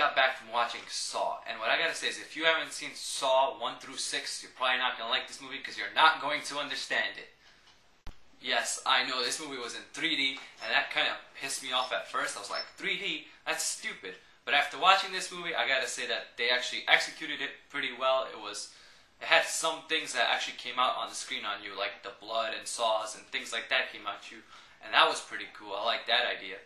got back from watching Saw, and what I gotta say is if you haven't seen Saw 1 through 6, you're probably not gonna like this movie because you're not going to understand it. Yes, I know this movie was in 3D, and that kind of pissed me off at first. I was like, 3D? That's stupid. But after watching this movie, I gotta say that they actually executed it pretty well. It had some things that actually came out on the screen on you, like the blood and saws and things like that came out to you, and that was pretty cool. I like that idea.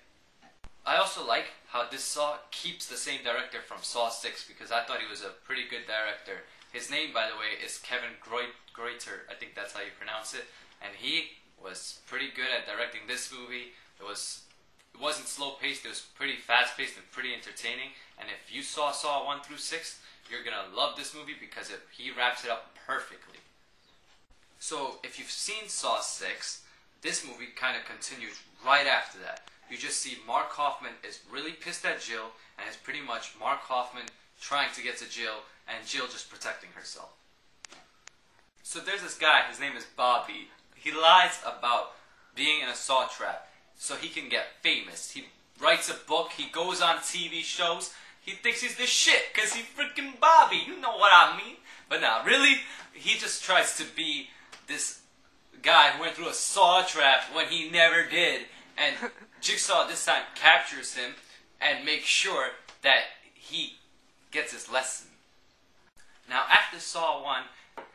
I also like how this Saw keeps the same director from Saw 6 because I thought he was a pretty good director. His name, by the way, is Kevin Greuter. I think that's how you pronounce it. And he was pretty good at directing this movie. It wasn't slow-paced. It was pretty fast-paced and pretty entertaining. And if you saw Saw 1 through 6, you're going to love this movie because he wraps it up perfectly. So if you've seen Saw 6, this movie kind of continues right after that. You just see Mark Hoffman is really pissed at Jill, and it's pretty much Mark Hoffman trying to get to Jill, and Jill just protecting herself. So there's this guy, his name is Bobby. He lies about being in a saw trap so he can get famous. He writes a book, he goes on TV shows, he thinks he's the shit because he's freaking Bobby, you know what I mean? But nah, really, he just tries to be this guy who went through a saw trap when he never did. And Jigsaw this time captures him and makes sure that he gets his lesson. Now after Saw 1,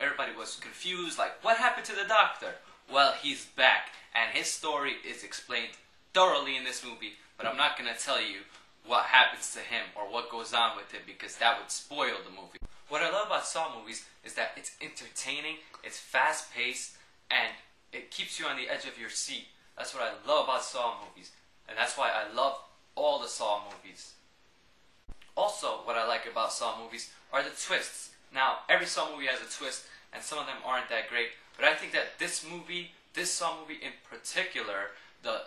everybody was confused, like what happened to the doctor? Well, he's back, and his story is explained thoroughly in this movie, but I'm not going to tell you what happens to him or what goes on with him because that would spoil the movie. What I love about Saw movies is that it's entertaining, it's fast-paced, and it keeps you on the edge of your seat. That's what I love about Saw movies, and that's why I love all the Saw movies. Also, what I like about Saw movies are the twists. Now, every Saw movie has a twist, and some of them aren't that great, but I think that this Saw movie in particular, the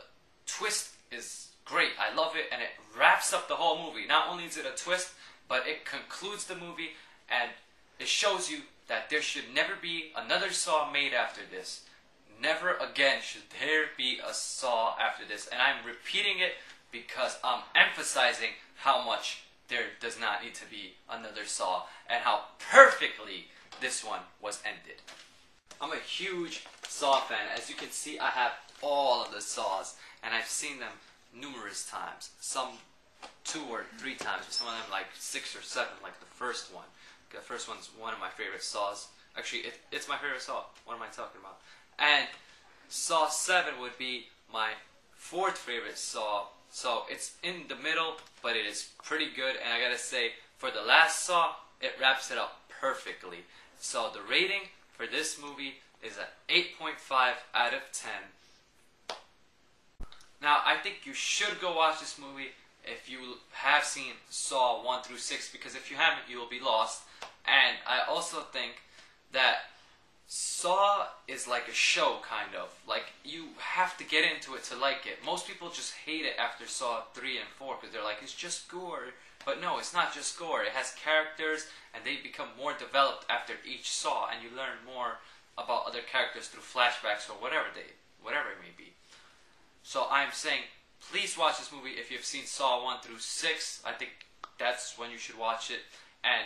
twist is great. I love it, and it wraps up the whole movie. Not only is it a twist, but it concludes the movie, and it shows you that there should never be another Saw made after this. Never again should there be a Saw after this. And I'm repeating it because I'm emphasizing how much there does not need to be another Saw and how perfectly this one was ended. I'm a huge Saw fan. As you can see, I have all of the Saws, and I've seen them numerous times. Some 2 or 3 times, some of them like 6 or 7, like the first one. The first one's one of my favorite Saws. Actually, it's my favorite Saw. What am I talking about? And Saw 7 would be my 4th favorite Saw. So it's in the middle, but it is pretty good. And I gotta say, for the last Saw, it wraps it up perfectly. So the rating for this movie is an 8.5 out of 10. Now, I think you should go watch this movie if you have seen Saw 1 through 6, because if you haven't, you will be lost. And I also think that Saw is like a show, kind of. Like, you have to get into it to like it. Most people just hate it after Saw 3 and 4 because they're like, it's just gore. But no, it's not just gore. It has characters, and they become more developed after each Saw, and you learn more about other characters through flashbacks or whatever it may be. So I'm saying, please watch this movie if you've seen Saw 1 through 6. I think that's when you should watch it. And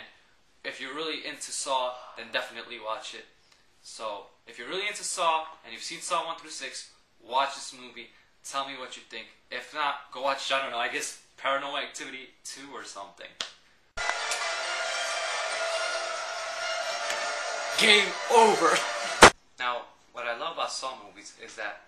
if you're really into Saw, then definitely watch it. So, if you're really into Saw, and you've seen Saw 1 through 6, watch this movie, tell me what you think. If not, go watch, I don't know, I guess Paranormal Activity 2 or something. Game over! Now, what I love about Saw movies is that